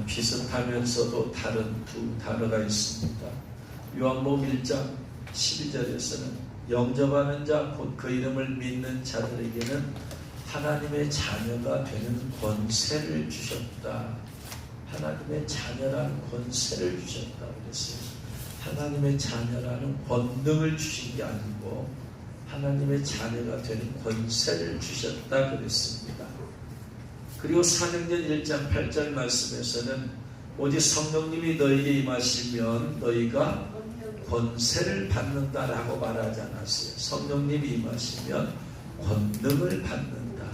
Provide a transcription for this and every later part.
비슷하면서도 다른 두 단어가 있습니다. 요한복음 1장 12절에서는 영접하는 자 곧 그 이름을 믿는 자들에게는 하나님의 자녀가 되는 권세를 주셨다. 하나님의 자녀라는 권세를 주셨다 그랬어요. 하나님의 자녀라는 권능을 주신 게 아니고 하나님의 자녀가 되는 권세를 주셨다 그랬습니다. 그리고 사도행전 1장 8절 말씀에서는 오직 성령님이 너희에게 임하시면 너희가 권세를 받는다라고 말하지 않았어요. 성령님이 임하시면 권능을 받는다.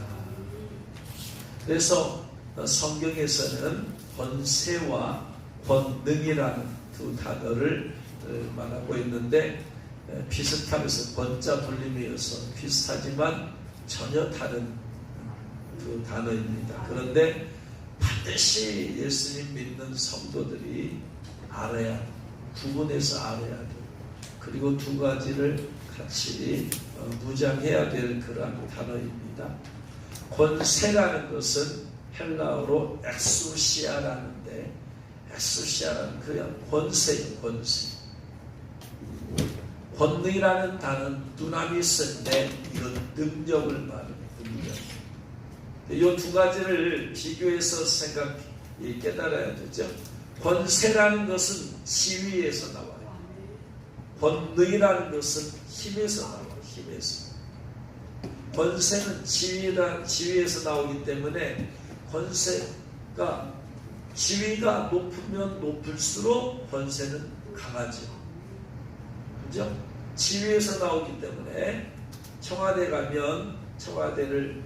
그래서 성경에서는 권세와 권능이라는 두 단어를 말하고 있는데 비슷하면서 권자 돌림이어서 비슷하지만 전혀 다른 두 단어입니다. 그런데 반드시 예수님 믿는 성도들이 알아야, 구분해서 알아야 돼요. 그리고 두 가지를 같이 무장해야 될 그러한 단어입니다. 권세라는 것은 헬라어로 엑수시아라는데, 엑수시아라는 그냥 권세예요. 권세. 권능이라는 단어는 두나미스인데 이건 능력을 말합니다. 능력. 이 두 가지를 비교해서 깨달아야 되죠. 권세라는 것은 지위에서 나와요. 권능이라는 것은 힘에서 나와요. 힘에서. 권세는 지위에서 나오기 때문에 권세가 지위가 높으면 높을수록 권세는 강하죠. 그죠? 지위에서 나오기 때문에 청와대 가면 청와대를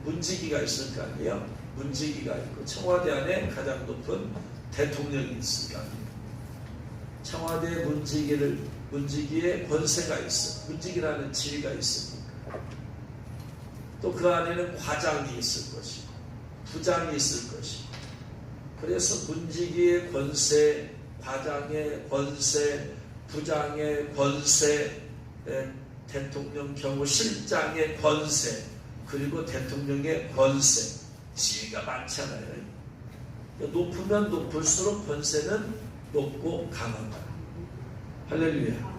문지기가 있을 거 아니에요? 문지기가 있고 청와대 안에 가장 높은 대통령이 있을 거 아니에요? 청와대 문지기에 권세가 있어. 문지기라는 지위가 있으니까. 또 그 안에는 과장이 있을 것이고 부장이 있을 것이고 그래서 문지기의 권세, 과장의 권세, 부장의 권세, 대통령 경호실장의 권세, 그리고 대통령의 권세, 지위가 많잖아요. 높으면 높을수록 권세는 높고 강하다. 할렐루야.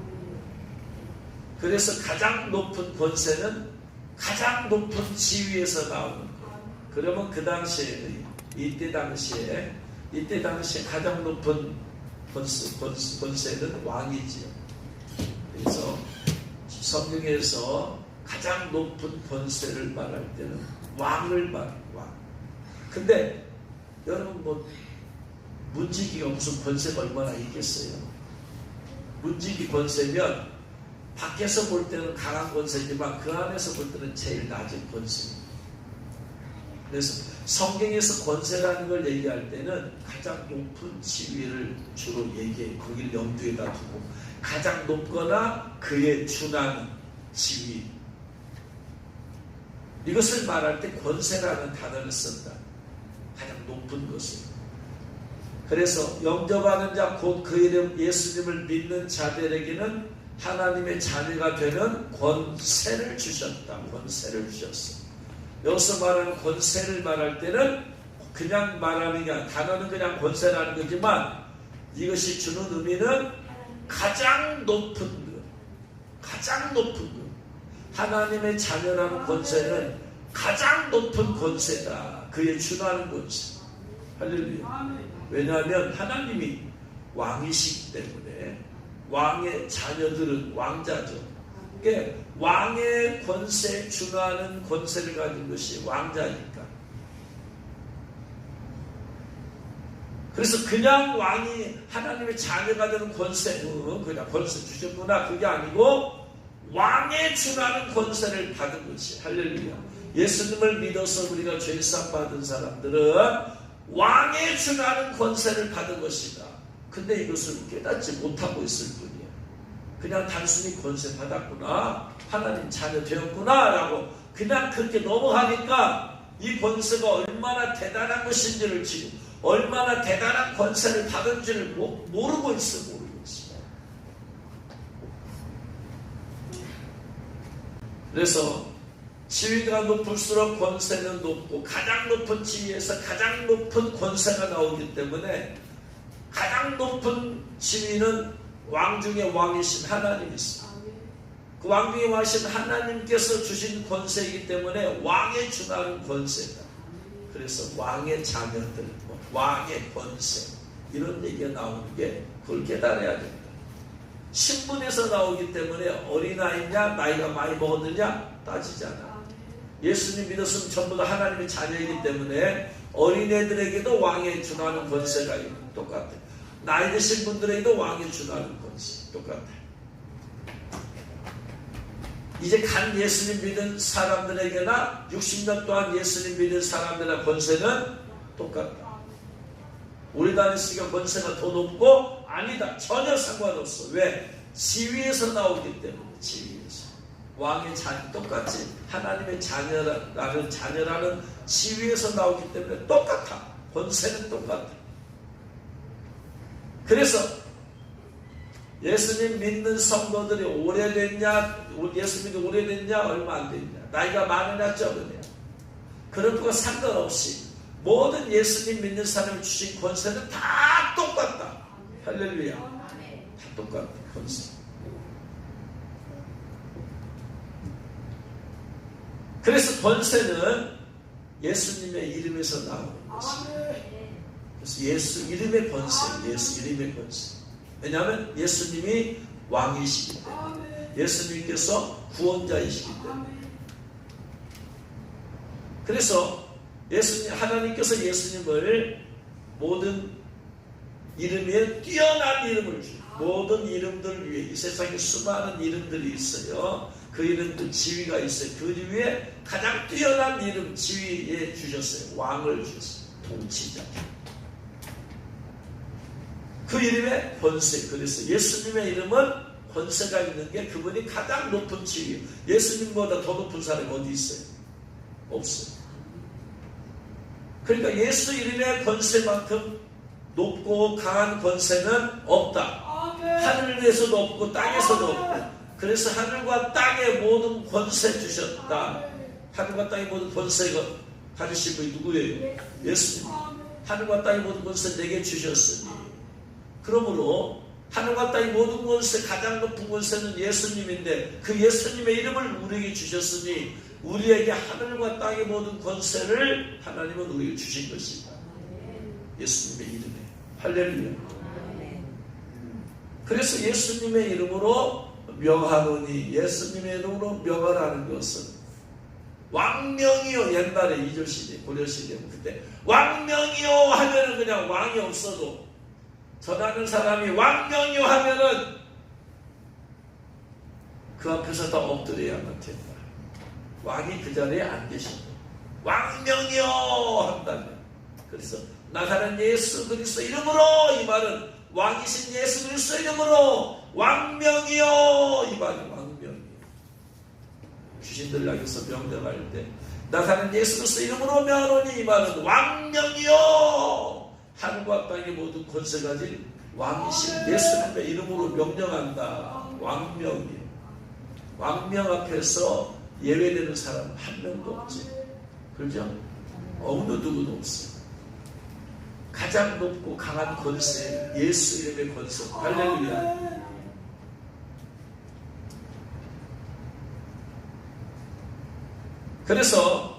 그래서 가장 높은 권세는 가장 높은 지위에서 나오는 거예요. 그러면 그 당시에, 이때 당시에 가장 높은 권세는 왕이지요. 그래서 성경에서 가장 높은 권세를 말할 때는 왕을 말해요. 왕. 근데 여러분 문지기가 무슨 권세가 얼마나 있겠어요? 문지기 권세면 밖에서 볼 때는 강한 권세지만 그 안에서 볼 때는 제일 낮은 권세입니다. 그래서 성경에서 권세라는 걸 얘기할 때는 가장 높은 지위를 주로 얘기해요. 거기를 염두에다 두고 가장 높거나 그에 준하는 지위, 이것을 말할 때 권세라는 단어를 쓴다. 가장 높은 것을. 그래서 영접하는 자 곧 그 이름 예수님을 믿는 자들에게는 하나님의 자녀가 되는 권세를 주셨다. 권세를 주셨어. 여기서 말하는 권세를 말할 때는 그냥 말하는 게 아니라 단어는 그냥 권세라는 거지만 이것이 주는 의미는 가장 높은 것, 가장 높은 것. 하나님의 자녀라는 권세는 가장 높은 권세다. 그에 준하는 권세. 할렐루야. 왜냐하면 하나님이 왕이시기 때문에 왕의 자녀들은 왕자죠. 그러니까 왕의 권세에 준하는 권세를 가진 것이 왕자니까. 그래서 그냥 왕이 하나님의 자녀가 되는 권세, 그냥 권세 주셨구나, 그게 아니고 왕에 준하는 권세를 받은 것이. 할렐루야. 예수님을 믿어서 우리가 죄사함 받은 사람들은 왕에 준하는 권세를 받은 것이다. 근데 이것을 깨닫지 못하고 있을 뿐이야. 그냥 단순히 권세 받았구나, 하나님 자녀 되었구나 라고 그냥 그렇게 넘어가니까 이 권세가 얼마나 대단한 것인지를 지금 얼마나 대단한 권세를 받은지를 모르고 있어. 그래서 지위가 높을수록 권세는 높고 가장 높은 지위에서 가장 높은 권세가 나오기 때문에 가장 높은 지위는 왕 중에 왕이신 하나님이십니다. 그 왕 중에 왕이신 하나님께서 주신 권세이기 때문에 왕에 준하는 권세다. 그래서 왕의 자녀들, 왕의 권세 이런 얘기가 나오는 게 그걸 깨달아야 됩니다. 신분에서 나오기 때문에 어린아이냐 나이가 많이 먹었느냐 따지지 않아. 예수님 믿었으면 전부 다 하나님의 자녀이기 때문에 어린애들에게도 왕에 준하는 권세가 똑같아. 나이 드신 분들에게도 왕에 준하는 권세 똑같아. 이제 간 예수님 믿은 사람들에게나 60년 동안 예수님 믿은 사람들의 권세는 똑같다. 우리 다니시니까 권세가 더 높고 아니다. 전혀 상관없어. 왜? 지위에서 나오기 때문에. 지위에서. 왕의 자녀 똑같이 하나님의 자녀라는 지위에서 나오기 때문에 똑같아. 권세는 똑같아. 그래서 예수님 믿는 성도들이 오래됐냐, 예수 믿는 오래됐냐, 얼마 안 됐냐, 나이가 많으냐, 적으냐, 그런 거와 상관없이 모든 예수님 믿는 사람이 주신 권세는 다 똑같다. 할렐루야. 다 똑같다. 권세. 그래서 권세는 예수님의 이름에서 나오는 것입니다. 그래서 예수 이름의 권세, 예수 이름의 권세. 왜냐하면 예수님이 왕이시기 때문에, 예수님께서 구원자이시기 때문에. 그래서 하나님께서 예수님을 모든 이름 위에 뛰어난 이름을 주시고, 모든 이름들 위에, 이 세상에 수많은 이름들이 있어요. 그 이름도 지위가 있어요. 그 위에 가장 뛰어난 이름, 지위에 주셨어요. 왕을 주셨어요. 통치자. 그 이름의 권세. 그래서 예수님의 이름은 권세가 있는 게 그분이 가장 높은 지위. 예수님보다 더 높은 사람이 어디 있어요? 없어요. 그러니까 예수 이름의 권세만큼 높고 강한 권세는 없다. 하늘에서도 없고 땅에서도 없고. 그래서 하늘과 땅의 모든 권세 주셨다. 하늘과 땅의 모든 권세가 가지신 분이 누구예요? 예수님. 하늘과 땅의 모든 권세 내게 주셨으니, 그러므로 하늘과 땅의 모든 권세, 가장 높은 권세는 예수님인데 그 예수님의 이름을 우리에게 주셨으니 우리에게 하늘과 땅의 모든 권세를 하나님은 우리에게 주신 것이다. 예수님의 이름에. 할렐루야. 그래서 예수님의 이름으로 명하노니, 예수님의 이름으로 명하라는 것은 왕명이요. 옛날에 2절 시대, 고려 시대 그때 왕명이요 하면은 그냥 왕이 없어도 전하는 사람이 왕명이요 하면은 그 앞에서 다 엎드려야만 된다. 왕이 그 자리에 안 계신다. 왕명이요 한다면. 그래서 나사렛 예수 그리스도 이름으로, 이 말은 왕이신 예수 그리스도 이름으로 왕명이요, 이 말은 왕명이요. 귀신들 향해서 명령할 때 나사렛 예수 그리스도 이름으로 명하노니, 이 말은 왕명이요. 하늘과 땅의 모든 권세 가진 왕이신 예수님의 이름으로 명령한다. 왕명이요. 왕명 앞에서 예외되는 사람 한 명도 없지. 그렇죠? 어느 누구도 없어요. 가장 높고 강한 권세, 예수 이름의 권세. 할렐루야. 그래서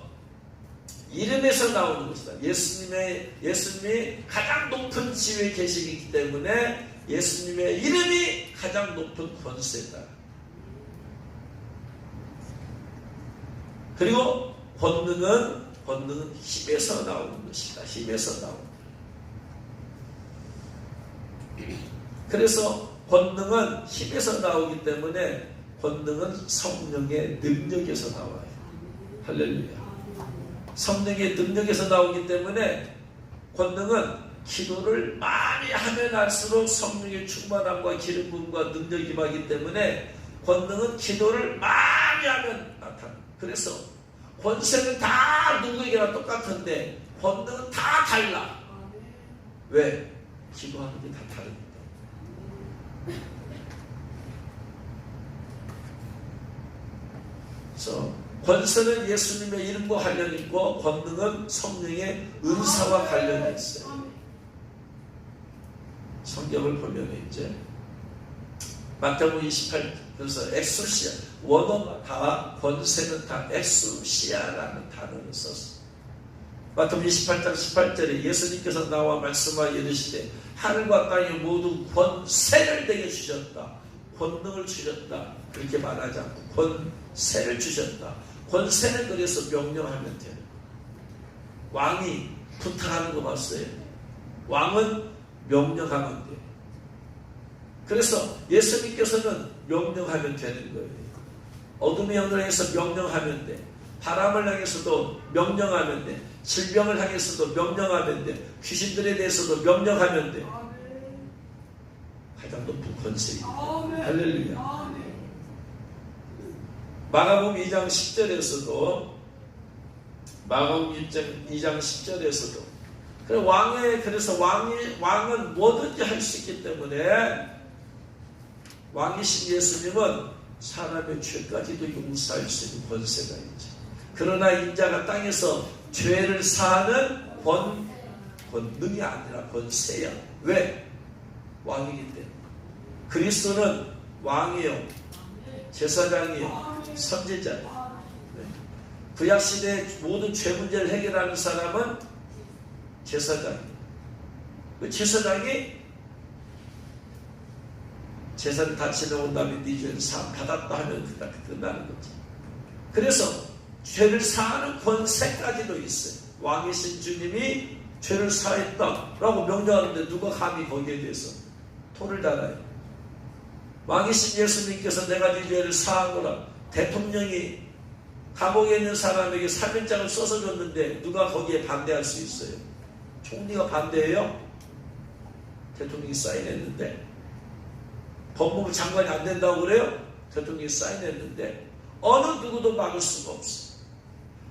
이름에서 나오는 것이다. 예수님이 가장 높은 지위에 계시기 때문에 예수님의 이름이 가장 높은 권세다. 그리고 권능은 힘에서 나오는 것이다. 힘에서 나오는 것이다. 그래서 권능은 힘에서 나오기 때문에 권능은 성령의 능력에서 나와요. 할렐루야. 성령의 능력에서 나오기 때문에 권능은 기도를 많이 하면 할수록 성령의 충만함과 기름 부음과 능력이 임하기 때문에 권능은 기도를 많이 하면 나타납니다. 그래서 권세는 다 누구에게나 똑같은데 권능은 다 달라. 왜? 기도하는 게 다 다릅니다. 그래서 권세는 예수님의 이름과 관련이 있고 권능은 성령의 은사와 관련이 있어요. 성경을 보면 이제 마태복음 28 그래서 엑소시아 원어가 다 권세는 다 엑소시아라는 단어를 썼어요. 마태복음 28장 18절에 예수님께서 나와 말씀하여 이르시되 하늘과 땅에 모두 권세를 내게 주셨다. 권능을 주셨다. 그렇게 말하지 않고 권세를 주셨다. 권세는 그래서 명령하면 돼요. 왕이 부탁하는 거 봤어요? 왕은 명령하면 돼요. 그래서 예수님께서는 명령하면 되는 거예요. 어둠의 영을 향해서 명령하면 돼. 바람을 향해서도 명령하면 돼. 질병을 향해서도 명령하면 돼. 귀신들에 대해서도 명령하면 돼. 가장 높은 권세입니다. 할렐루야. 마가복음 2장 10절에서도 마가복음 2장 10절에서도 그래서 왕은 뭐든지 할 수 있기 때문에 왕이신 예수님은 사람의 죄까지도 용서할 수 있는 권세가 있죠. 그러나 인자가 땅에서 죄를 사하는 권능이 아니라 권세야. 왜? 왕이기 때문에. 그리스도는 왕이요, 제사장이요, 선지자예요. 구약시대의 모든 죄 문제를 해결하는 사람은 제사장이에요. 그 제사장이 제사를 다 지내온 다음에 네 죄를 사함 받았다 하면 끝나는 거지. 그래서 죄를 사하는 권세까지도 있어요. 왕이신 주님이 죄를 사했다라고 명령하는데 누가 감히 거기에 대해서 토를 달아요. 왕이신 예수님께서 내가 네 죄를 사하노라. 대통령이 감옥에 있는 사람에게 사면장을 써서 줬는데 누가 거기에 반대할 수 있어요? 총리가 반대해요? 대통령이 사인했는데. 법무부 장관이 안 된다고 그래요? 대통령이 사인했는데 어느 누구도 막을 수가 없어.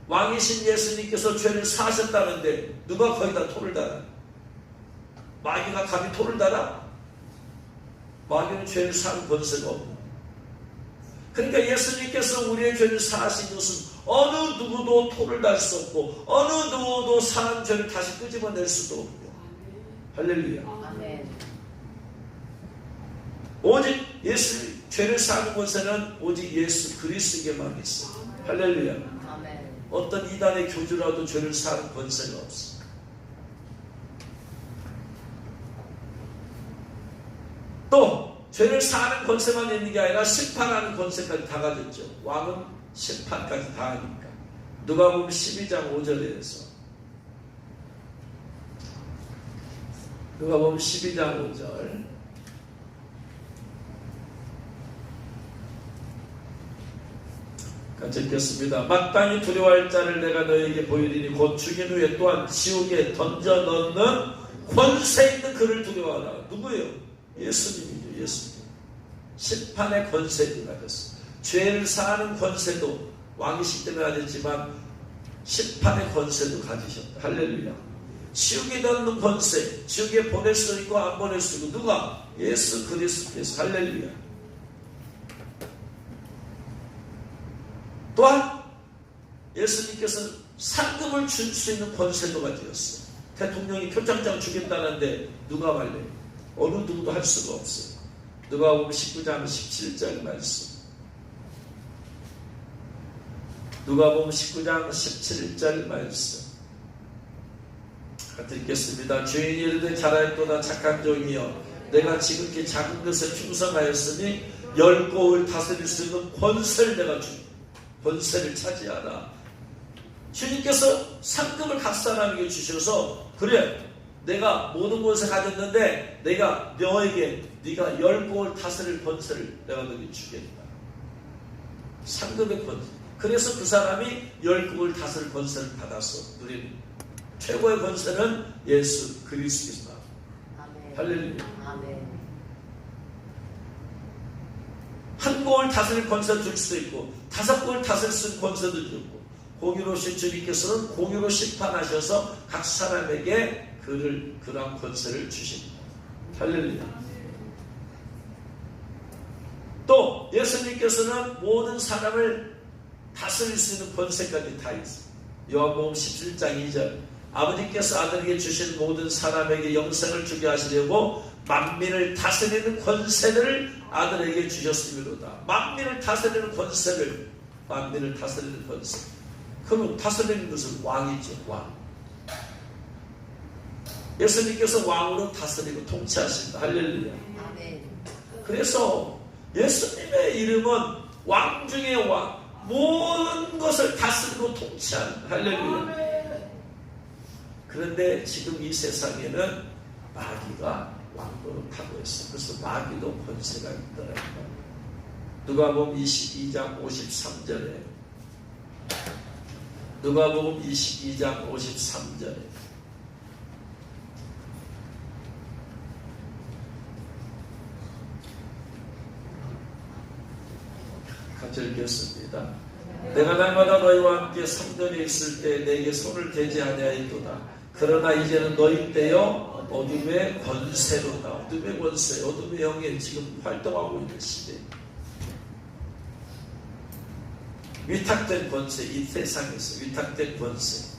왕이신 예수님께서 죄를 사하셨다는데 누가 거기다 토를 달아? 마귀가 감히 토를 달아? 마귀는 죄를 사는 권세가 없는. 그러니까 예수님께서 우리의 죄를 사하신 것은 어느 누구도 토를 달 수 없고 어느 누구도 사한 죄를 다시 끄집어낼 수도 없고. 할렐루야. 아멘. 오직 죄를 사는 권세는 오직 예수 그리스도에게만 있어. 할렐루야. 아멘. 어떤 이단의 교주라도 죄를 사는 권세가 없어. 또 죄를 사는 권세만 있는 게 아니라 심판하는 권세까지 다 가졌죠. 왕은 심판까지 다 하니까. 누가복음 12장 5절에서 누가복음 12장 5절 같이 읽겠습니다. 마땅히 두려워할 자를 내가 너에게 보이리니 곧 죽인 후에 또한 지옥에 던져 넣는 권세 있는 그를 두려워하라. 누구예요? 예수님이죠. 예수님. 심판의 권세를 가졌어요. 죄를 사하는 권세도 왕이시기 때문에 가졌지만 심판의 권세도 가지셨다. 할렐루야. 지옥에 넣는 권세, 지옥에 보낼 수 있고 안 보낼 수 있고 누가? 예수 그리스도께서. 할렐루야. 또한 예수님께서 상금을 줄 수 있는 권세도 가지셨어요. 대통령이 표창장 주겠다는데 누가 말래요? 어느 누구도 할 수가 없어요. 누가복음 19장 17절 말씀. 누가복음 19장 17절 말씀. 같이 읽겠습니다. 주인이 이르되 잘하였도다 착한 종이여 내가 지극히 작은 것에 충성하였으니 10고을 다스릴 수 있는 권세를 내가 주니 권세를 차지하라. 주님께서 상금을 각 사람에게 주셔서 그래 내가 모든 것을 가졌는데 내가 너에게 네가 10고을 다스릴 권세를 내가 너에게 주겠다. 상금의 권세. 그래서 그 사람이 10고을 다스릴 권세를 받아서 누리는 최고의 권세는 예수 그리스도입니다. 할렐루야. 아멘. 한 고을 다스릴 권세도 줄 수도 있고 5고을 다스릴 수 있는 권세도 주고 공의로우신 주님께서는 공의로 심판하셔서 각 사람에게 그러한 권세를 주십니다. 할렐루야. 또 예수님께서는 모든 사람을 다스릴 수 있는 권세까지 다 있어. 요한복음 17장 2절 아버지께서 아들에게 주신 모든 사람에게 영생을 주게 하시려고 만민을 다스리는 권세를 아들에게 주셨음이로다. 만민을 다스리는 권세를, 만민을 다스리는 권세. 그럼 다스리는 것은 왕이죠. 왕. 예수님께서 왕으로 다스리고 통치하신다. 할렐루야. 그래서 예수님의 이름은 왕 중의 왕, 모든 것을 다스리고 통치하는. 할렐루야. 그런데 지금 이 세상에는 마귀가 왕노릇하고 있어. 그래서 마귀도 권세가 있더라고요. 누가복음 22장 53절에 누가복음 22장 53절에 같이 읽겠습니다. 내가 날마다 너희와 함께 성전에 있을 때 내게 손을 대지 아니하였도다. 그러나 이제는 너희 때여 어둠의 권세로다. 어둠의 권세, 어둠의 영에 지금 활동하고 있는 시대. 위탁된 권세, 이 세상에서 위탁된 권세.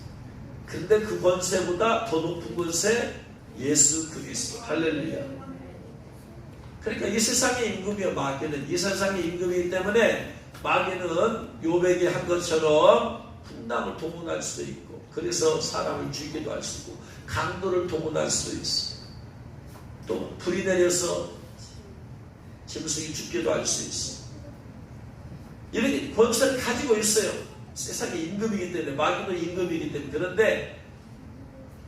근데 그 권세보다 더 높은 권세, 예수 그리스도. 할렐루야. 그러니까 이 세상의 임금이요, 마귀는. 이 세상의 임금이기 때문에 마귀는 요백이 한 것처럼 풍랑을 동원할 수도 있고, 그래서 사람을 죽이기도 할 수 있고, 강도를 동원할 수도 있어. 또 불이 내려서 짐승이 죽기도 할 수 있어. 이런 권세를 가지고 있어요. 세상의 임금이기 때문에, 마귀도 임금이기 때문에. 그런데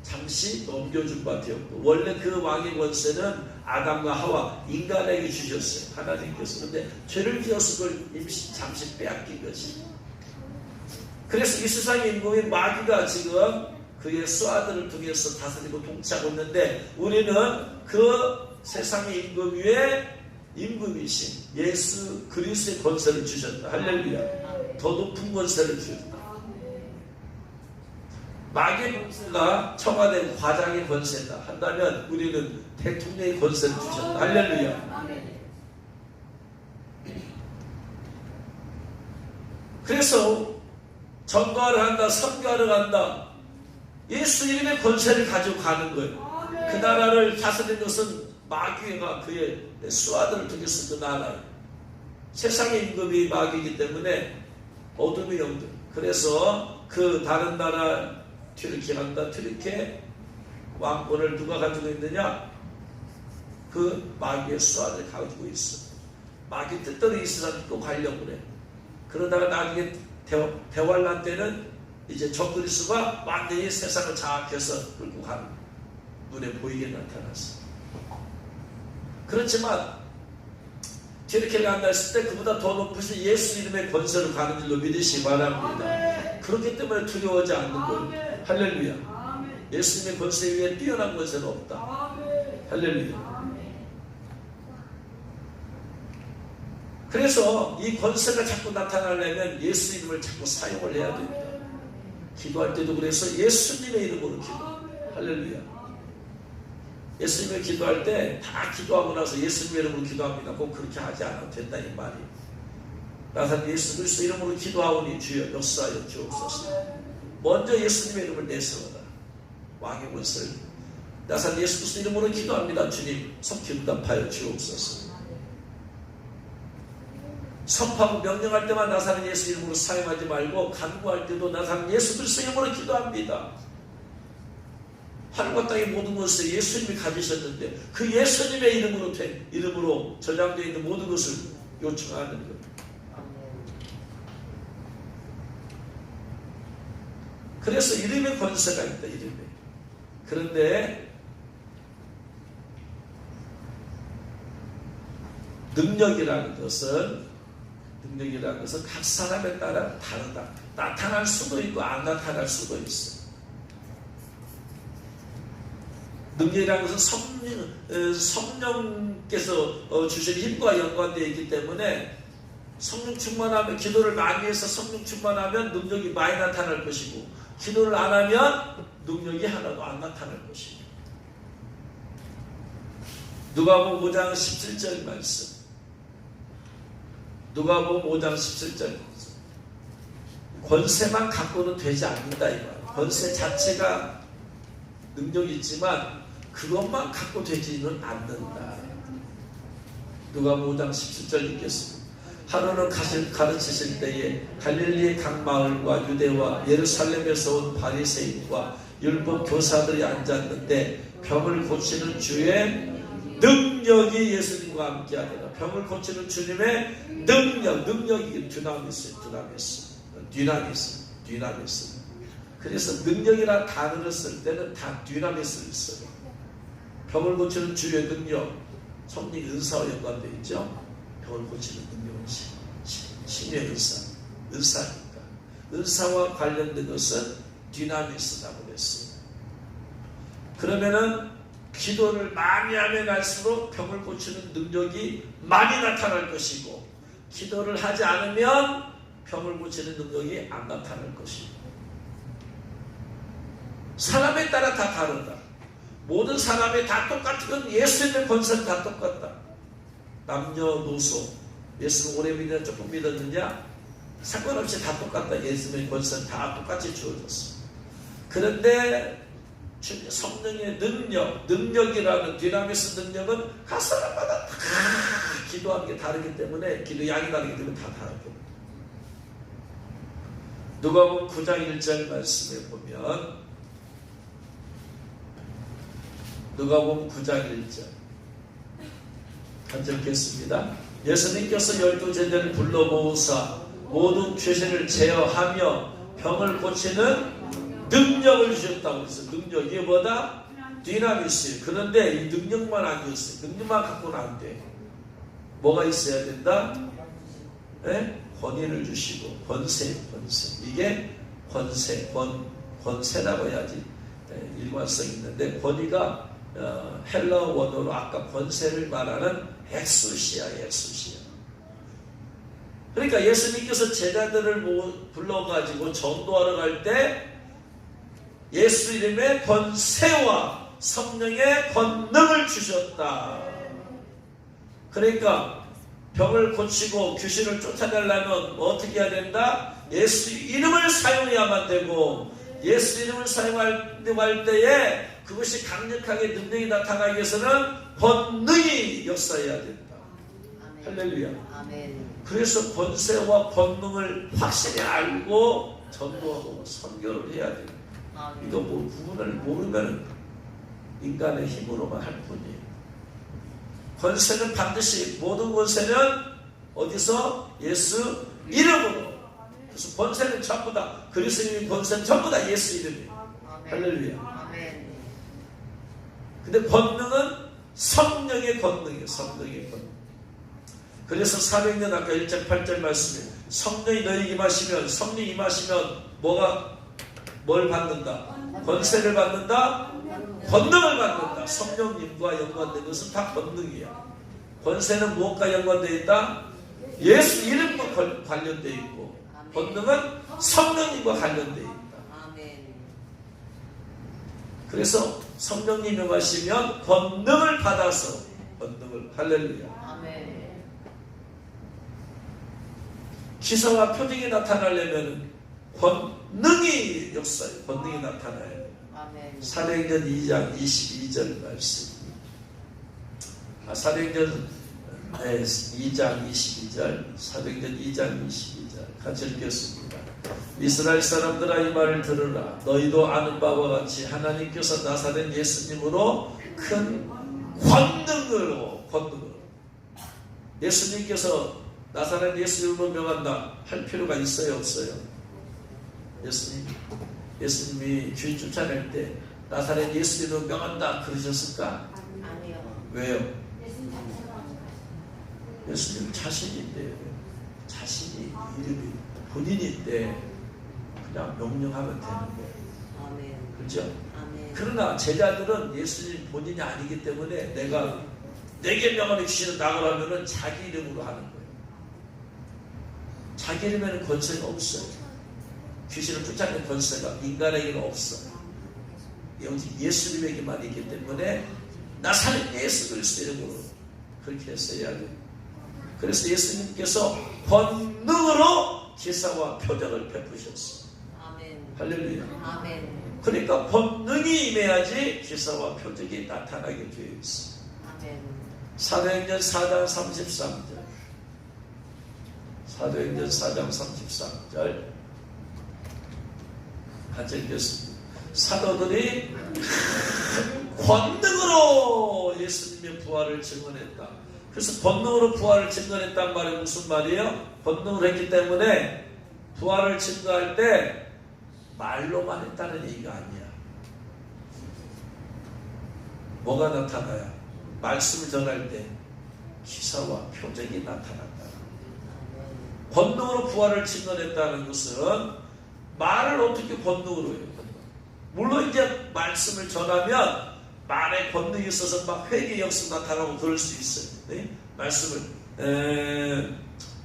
잠시 넘겨준 밖에 없고, 원래 그 왕의 권세는 아담과 하와 인간에게 주셨어요. 하나님께서. 근데 죄를 지어서 그걸 잠시 빼앗긴 것이. 그래서 이 세상의 임금인 마귀가 지금 그의 수하들을 통해서 다스리고 통치하고 있는데, 우리는 그 세상의 임금 위에 임금이신 예수 그리스도의 권세를 주셨다. 할렐루야. 더 높은 권세를 주셨다. 마귀가 청와대 과장의 권세다 한다면 우리는 대통령의 권세를 주셨다. 할렐루야. 그래서 전도하러 간다, 선교하러 간다, 예수 이름의 권세를 가지고 가는 거예요. 그 나라를 다스리는 것은 마귀가 그의 수하들을 통해서 그 나라, 세상의 임금이 마귀이기 때문에 어둠의 영들. 그래서 그 다른 나라 튀르키 간다. 튀르키 왕권을 누가 가지고 있느냐? 그 마귀의 수하를 가지고 있어. 마귀 뜻대로 이 세상을 또 가려고 그래. 그러다가 나중에 대환란 때는 이제 적그리스도가 완전히 세상을 장악해서 끌고 가는, 눈에 보이게 나타났어. 그렇지만 튀르키를 간다 했을 때 그보다 더 높으신 예수 이름의 권세로 가는 줄로 믿으시기 바랍니다. 그렇기 때문에 두려워하지 않는 거예요. 할렐루야. 예수님의 권세 위에 뛰어난 권세는 없다. 할렐루야. 그래서 이 권세가 자꾸 나타나려면 예수 이름을 자꾸 사용을 해야 됩니다. 기도할 때도 그래서 예수님의 이름으로 기도. 할렐루야. 예수님을 기도할 때 다 기도하고 나서 예수님의 이름으로 기도합니다. 꼭 그렇게 하지 않아도 된다 이 말이에요. 나사 예수 그리스도 이름으로 기도하오니 주여 역사하여 주옵소서. 먼저 예수님의 이름을 내세워라. 왕의 권세를. 나사 예수 그리스도 이름으로 기도합니다. 주님 속히 응답하여 주옵소서. 선포하고 명령할 때만 나사렛 예수 이름으로 사용하지 말고, 간구할 때도 나사렛 예수 그리스도 이름으로 기도합니다. 하늘과 땅의 모든 것을 예수님이 가지셨는데 그 예수님의 이름으로 이름으로 저장되어 있는 모든 것을 요청하는 것. 그래서 이름의 권세가 있다. 이름에. 그런데 능력이라는 것은 각 사람에 따라 다르다. 나타날 수도 있고 안 나타날 수도 있어. 능력이라는 것은 성령께서 주신 힘과 연관되어 있기 때문에, 성령 충만하면, 기도를 많이 해서 성령 충만하면 능력이 많이 나타날 것이고, 기도를 안 하면 능력이 하나도 안 나타날 것이고. 누가복음 5장 17절 말씀. 누가복음 5장 17절 말씀. 권세만 갖고는 되지 않는다 이 말. 권세 자체가 능력이 있지만 그것만 갖고 되지는 않는다. 누가복음 5장 17절 읽겠습니다. 하루는 가르치실 때에 갈릴리의 각 마을과 유대와 예루살렘에서 온 바리새인과 율법 교사들이 앉았는데 병을 고치는 주의 능력이 예수님과 함께하더라. 병을 고치는 주님의 능력이 디나미스. 그래서 능력이라는 단어를 쓸 때는 다 디나미스를 써요. 병을 고치는 주의 능력, 성령 은사와 연관되어 있죠. 병을 고치는 능력은 신의 은사니까. 은사와 관련된 것은 디나미스라고 그랬어요. 그러면은 기도를 많이 하면 할수록 병을 고치는 능력이 많이 나타날 것이고, 기도를 하지 않으면 병을 고치는 능력이 안 나타날 것이고, 사람에 따라 다 다르다. 모든 사람이 다 똑같은 예수님의 권세는 다 똑같다. 남녀노소, 예수를 오래 믿느냐 조금 믿었느냐 상관없이 다 똑같다. 예수님의 권세는 다 똑같이 주어졌어. 그런데 성령의 능력이라는 디나미스 능력은 각 사람마다 다 기도하는 게 다르기 때문에, 기도 양이 다르기 때문에 다 다르고. 누가복음 9장 1절 말씀에 보면, 누가복음 9장 1절 한절 읽겠습니다. 예수님께서 12제자를 불러 모으사 모든 죄를 제어하며 병을 고치는 능력을 주셨다고 했어요. 능력, 이게 뭐다? 디나미스. 그런데 이 능력만 아니었어요. 능력만 갖고는 안 돼. 뭐가 있어야 된다? 네? 권위를 주시고, 권세. 이게 권세라고 해야지 일관성 있는데, 권위가 헬라어 원어로 아까 권세를 말하는 엑수시아. 그러니까 예수님께서 제자들을 불러가지고 전도하러 갈 때 예수 이름의 권세와 성령의 권능을 주셨다. 그러니까 병을 고치고 귀신을 쫓아내려면 어떻게 해야 된다? 예수 이름을 사용해야만 되고, 예수 이름을 사용할 때에 그것이 강력하게 능력이 나타나기 위해서는 권능이 역사해야 된다. 아멘. 할렐루야. 아멘. 그래서 권세와 권능을 확실히 알고 전도하고 선교를 해야 돼요. 이거 구분을 모르면 인간의 힘으로만 할 뿐이에요. 권세는 반드시, 모든 권세는 어디서? 예수 이름으로. 그래서 권세는 전부 다, 그리스도의 권세는 전부 다 예수 이름이에요. 할렐루야. 근데 권능은 성령의 권능이에요. 성령의 권능. 그래서 400년 아까 1장 8절 말씀에 성령이 너희에게 임하시면, 성령이 임하시면 뭘 받는다? 권세를 받는다? 권능을 받는다. 성령님과 연관된 것은 다 권능이야. 권세는 무엇과 연관되어 있다? 예수 이름과 관련되어 있고, 권능은 성령님과 관련되어 있다. 그래서 성령님이 임하시면 권능을 받아서, 할렐루야. 기사와 표징이 나타나려면 권능이 역사예요. 권능이 나타나야 돼요. 사도행전 2장 22절 말씀. 사도행전 2장 22절, 사도행전 2장 22절 같이 읽겠습니다. 이스라엘 사람들아, 이 말을 들으라. 너희도 아는 바와 같이 하나님께서 나사렛 예수님으로 큰 권능으로 예수님께서 나사렛 예수님을 명한다 할 필요가 있어요, 없어요? 예수님이 주인 쫓아낼 때 나사렛 예수님을 명한다 그러셨을까? 아니요. 왜요? 예수님 자신인데, 자신이 이름이 본인인데 그냥 명령하면 되는 거예요. 그렇죠? 그러나 제자들은 예수님 본인이 아니기 때문에 내게 명하는 귀신을 나가라면은 자기 이름으로 하는 거예요. 자기 이름에는 권세가 없어요. 귀신을 쫓아내는 권세가 인간에게는 없어. 오직 예수님에게만 있기 때문에 나사렛 예수 그리스도 이름으로 그렇게 했어야 돼요. 그래서 예수님께서 권능으로 기사와 표적을 베푸셨어. 아멘. 할렐루야. 아멘. 그러니까 본능이 임해야지 기사와 표적이 나타나게 되어 있어. 아멘. 사도행전 4장 33절. 사도행전 4장 33절. 같이 읽겠습니다. 사도들이 권능으로 예수님의 부활을 증언했다. 그래서 권능으로 부활을 증언했단 말이 무슨 말이에요? 권능을 했기 때문에 부활을 증거할 때 말로만 했다는 얘기가 아니야. 뭐가 나타나야? 말씀을 전할 때 기사와 표적이 나타난다. 권능으로 부활을 증언했다는 것은 말을 어떻게 권능으로 해요? 물론 이제 말씀을 전하면 말에 권능이 있어서 막 회개 역사 나타나고 그럴 수 있어요. 네? 말씀을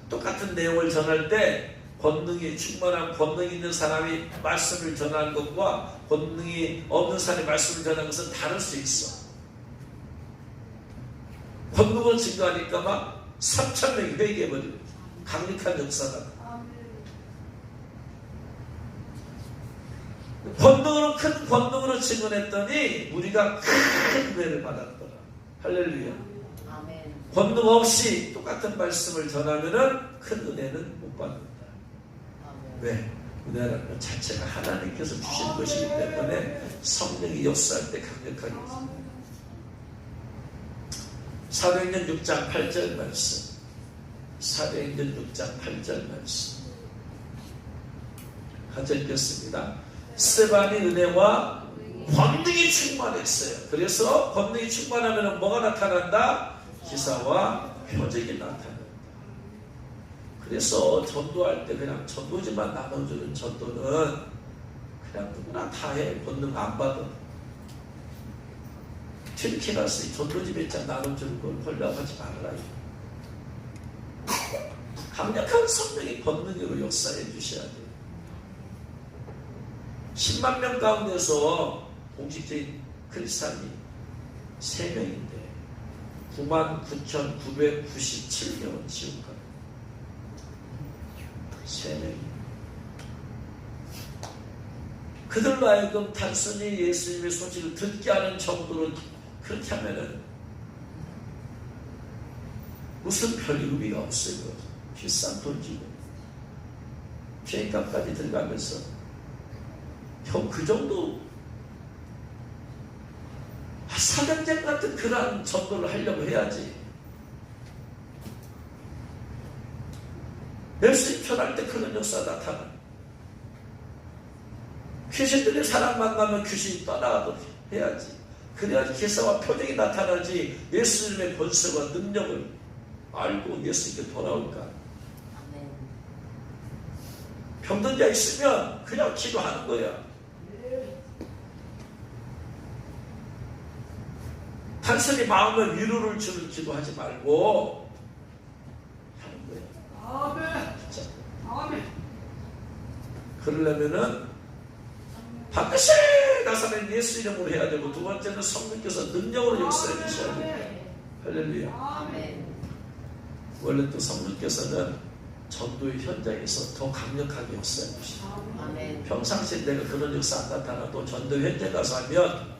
똑같은 내용을 전할 때 권능이 충만한 권능이 있는 사람이 말씀을 전하는 것과 권능이 없는 사람이 말씀을 전하는 것은 다를 수 있어. 권능을 증거하니까 막 3,000명이 회개해버리고 강력한 역사다. 권능으로 큰 권능으로 증언했더니 우리가 큰 은혜를 받았더라. 할렐루야. 아멘. 권능 없이 똑같은 말씀을 전하면은 큰 은혜는 못 받는다. 아멘. 왜? 은혜라는 것 자체가 하나님께서 주신 것이기 때문에 성령이 역사할 때 강력하게 있습니다. 사도행전 6장 8절 말씀. 사도행전 6장 8절 말씀. 같이 읽겠습니다. 스데반이 은혜와 권능이 충만했어요. 그래서 권능이 충만하면 뭐가 나타난다? 기사와 표적이 나타난다. 그래서 전도할 때 그냥 전도지만 나눠주는 전도는 그냥 누구나 다 해. 권능 안 받아. 튀르키 가서 전도지 몇 장 나눠주는 걸 헐려하지 말아라. 강력한 성령이 권능으로 역사해 주셔야 돼요. 10만 명 가운데서 공식적인 크리스찬이 3명인데 99,997명은 지옥 가요. 3명이. 그들로 하여금 단순히 예수님의 소식을 듣게 하는 정도로 그렇게 하면은 무슨 별 의미가 없어요. 비싼 돈 주고 비행값까지 들어가면서 형 그 정도 사경쟁 같은 그러한 전도를 하려고 해야지. 예수님 전할 때 그런 역사 나타나. 귀신들이 사람 만나면 귀신이 떠나가도록 해야지. 그래야지 기사와 표적이 나타나지. 예수님의 권세와 능력을 알고 예수님께 돌아올까. 병든 자 있으면 그냥 기도하는 거야. 단순히 마음의 위로를 주는 기도하지 말고 하는 거야. 아멘. 진짜. 아멘. 그러려면은 반드시 나사렛 예수 이름으로 해야 되고, 두 번째는 성령께서 능력으로 역사해 주셔야 돼. 할렐루야. 아멘. 원래 또 성령께서는 전도의 현장에서 더 강력하게 역사해 주시죠. 평상시에 내가 그런 역사 안 나타나도 전도 현장 가서 하면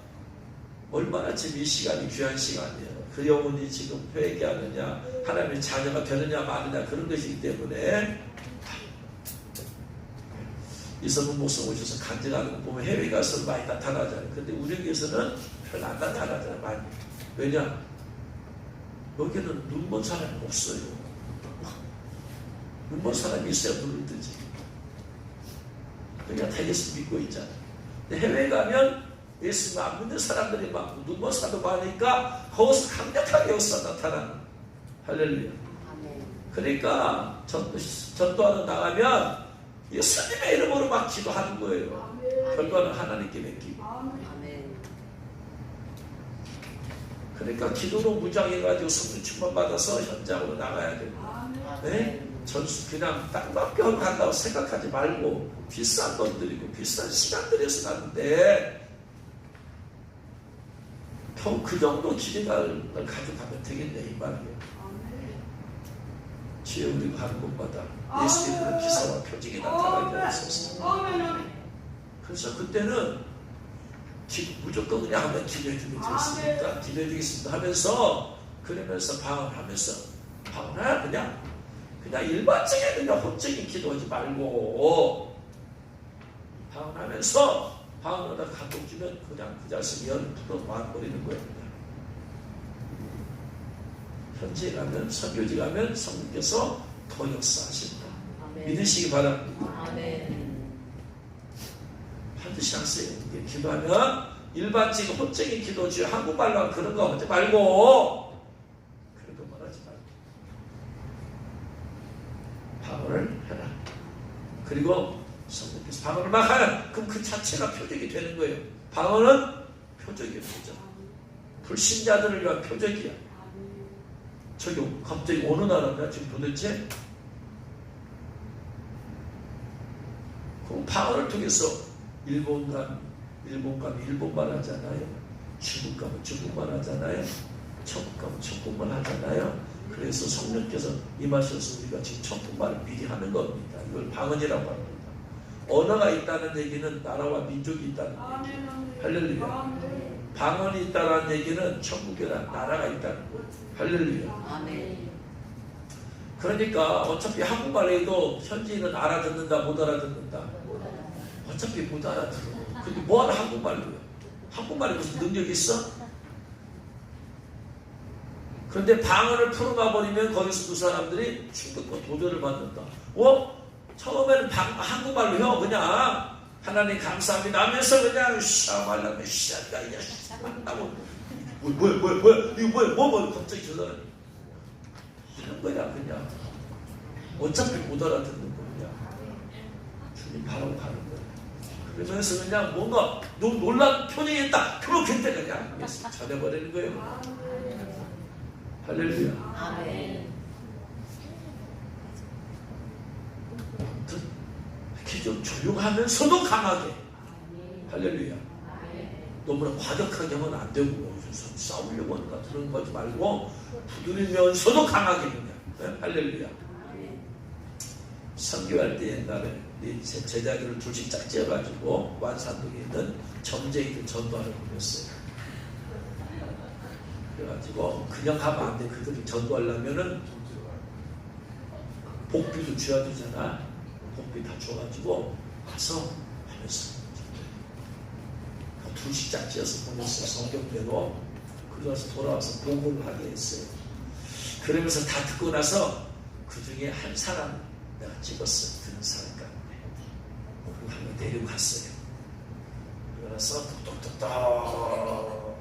얼마나 지금 이 시간이 귀한 시간이에요. 그 영혼이 지금 회개하느냐, 하나님의 자녀가 되느냐 마느냐 그런 것이기 때문에. 이성훈 목사 오셔서 간증하는 거 보면 해외 가서 많이 나타나잖아요. 근데 우리 교회에서는 별로 안 나타나잖아요. 많이. 왜냐? 여기는 눈먼 사람이 없어요. 눈먼 사람이 있어야 눈을 뜨지. 그러니까 다 예수 믿고 있잖아요. 근데 해외에 가면 예수 안 믿는 사람들이 많고 눈먼 사람도 많으니까 거기서 강력하게 역사 나타나는. 할렐루야. 그러니까 전도하러 나가면 예수님의 이름으로 막 기도하는 거예요. 결과는 하나님께 맡기고. 그러니까 기도로 무장해가지고 성령 충만 받아서 현장으로 나가야 되고. 네? 전수 그냥 땅밖에 간다고 생각하지 말고 비싼 돈 들이고 비싼 시간 들여서 가는데 그 정도 기대감을 가지고 가면 되겠네 이 말이에요. 주여 우리가 가는 곳마다 예수님의 기사와 표징이 나타나게 하소서. 그래서 그때는 무조건 그냥 한번 기도해 주게 되었으니까 기도해 주겠습니다 하면서 그러면서 방언하면서 방언하야 그냥 일반적인 그냥 혼적인 기도하지 말고 방언하면서 방언하다 감동 주면 그냥 그 자식이 열을 풀어버리는 거예요. 현지에 가면 선교지 가면 성령께서 더 역사하신다. 믿으시기 바랍니다. 아멘. 반드시 하세요. 기도하면 일반적인 혼적인 기도 주여 한국말로 그런 거 하지 말고 그런 것만 하지 말고 방언을 해라. 그리고 성령께서 방언을 막 하라. 그럼 그 자체가 표적이 되는 거예요. 방언은 표적이에요. 표적. 불신자들을 위한 표적이야. 저기 갑자기 어느 나라냐 지금 도대체? 그럼 방언을 통해서 일본 가면 일본말 하잖아요. 중국 가면 중국말 하잖아요. 천국 가면 천국말 하잖아요. 그래서 성령께서 임하셔서 우리가 지금 천국말을 미리 하는 겁니다. 이걸 방언이라고 합니다. 언어가 있다는 얘기는 나라와 민족이 있다는 얘기예요. 할렐루야. 방언이 있다는 얘기는 천국이라는 나라가 있다는 거예요. 할렐루야. 아멘. 그러니까 어차피 한국말 해도 현지인은 알아듣는다 못 알아듣는다. 어차피 못 알아들어. 근데 뭐하러 한국말로 해요? 한국말에 무슨 능력이 있어? 그런데 방언을 풀어가 버리면 거기서 그 사람들이 충격과 도전을 받는다. 처음에는 한국말로 해요. 그냥 하나님 감사합니다 하면서 그냥 샤말라면 샤가 그냥 샤만다고 뭐야 갑자기 저 사람이 하는 거야. 그냥 어차피 못 알아듣는 거야. 주님 바로 가는 거야. 그러면서 그냥 뭔가 놀란 표정이 있다. 그럼 그때 그냥 예수 전해버리는 거예요. 할렐루야. 아멘. 이렇게 좀 조용하면서도 강하게. 할렐루야. 너무나 과격하게 하면 안 되고 싸우려고 하니까 그런 거 하지 말고 부드리면서도 강하게 그냥. 네? 할렐루야. 선교할 때 옛날에 제자들을 둘씩 짝지어가지고 완산동에 있는 점쟁이들 전도하러 보냈어요. 그래가지고 그냥 가면 안 돼. 그들을 전도하려면은 복비도 줘야 되잖아. 복비 다 줘가지고 가서 하면서 둘씩 짝지어서 보냈어요. 성경대로. 그래서 돌아와서 보고를 하게 했어요. 그러면서 다 듣고 나서 그 중에 한 사람 내가 찍었어요. 그런 사람 가운데. 그리고 한 명 데리고 갔어요. 그래서 똑똑똑똑.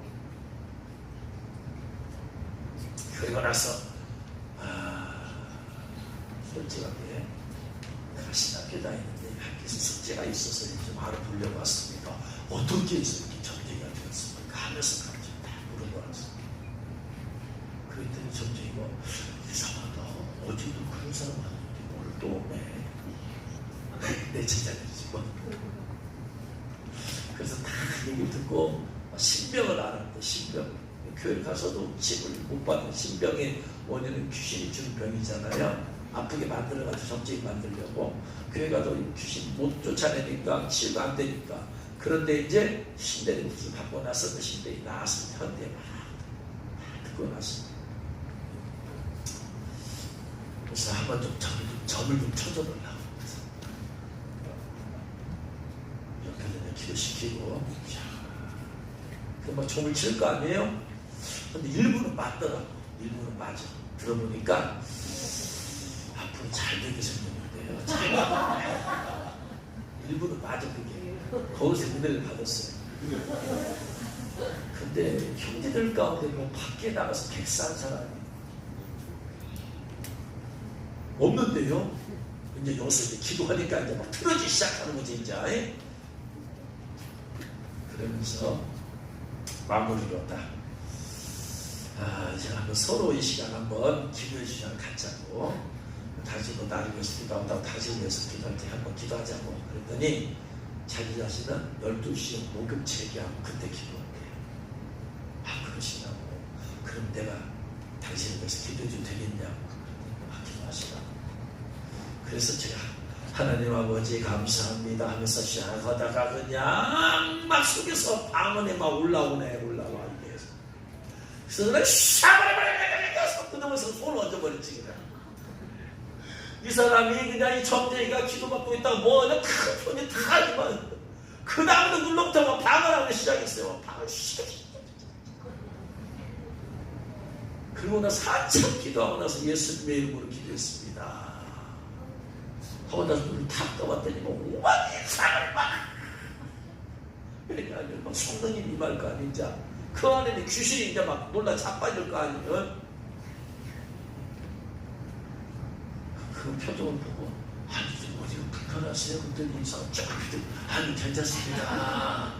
그리고 나서 솔직하게 내가 신학교 다니는데 학교에서 숙제가 있어서 좀 알아보려고 왔습니다. 어떻게 해서 이렇게 점쟁이가 되었습니까? 하면서 딱 물어보았어. 그랬더니 점쟁이가 이상하다. 어제도 그런 사람 왔는데 오늘 또 오네. 내 제자들이지만. 그래서 다 얘기를 듣고 신병을 알았대. 신병. 교회 가서도 치료를 못 받는 신병의 원인은 귀신이 주는 병이잖아요. 아프게 만들어가지고 점쟁이 만들려고. 교회 가도 귀신 못 쫓아내니까 치유가 안 되니까. 그런데 이제 신대를 구슬 받고 나서 그 신대이 나왔을 때 현대에 막 듣고 나서 그래서 한번 좀 점을 좀 쳐줘보려고 이렇게 그냥 기도시키고 막 점을 칠 거 아니에요? 근데 일부는 맞더라고. 일부는 맞아. 들어보니까 앞으로 잘 되게 생겼는데요. 일부는 맞아 그게. 거기서 은혜를 받았어요. 근데 형제들 가운데 뭐 밖에 나가서 객사한 사람이 없는데요. 이제 여기서 이제 기도하니까 이제 막 틀어지기 시작하는 거지 이제. 그러면서 마무리로 딱 이제 한번 서로 이 시간 한번 기도해 주시면 갖자고 다시 뭐 나를 위해서 기도한다고 다시 위해서 기도할 때 한번 기도하자고 그랬더니 자기 자신은 12시에 목욕 재개하고 그때 기도한대요. 그러시냐고. 그럼 내가 당신을 위해서 기도해 주면 되겠냐고. 기도하시고 하시라. 그래서 제가 하나님 아버지 감사합니다 하면서 시작하다가 그냥 막 속에서 방언에 막 올라와 이게 해서. 그래서 그냥 샤바라바라바라바라 끊으면서 손을 얹어버렸지 그냥. 이 사람이 그냥 이 점쟁이가 기도받고 있다가 뭐냐 큰 손이 다 하지만 그 다음에 눌러부터 막 방언하기 시작했어요. 방언 시작. 그리고 나서 한참 기도하고 나서 예수님의 이름으로 기도했습니다. 하고 나서 눈을 탁 떠봤더니 뭐 오만이 사람을 막 왜냐하면 막 성령님 임할 거 아니냐. 그 안에는 귀신이 이제 막 놀라 자빠질 거 아니에요. 그 표정을 보고 아니 좀 어디가 불편하세요? 그랬더니 이 사람 쫙 아니 괜찮습니다.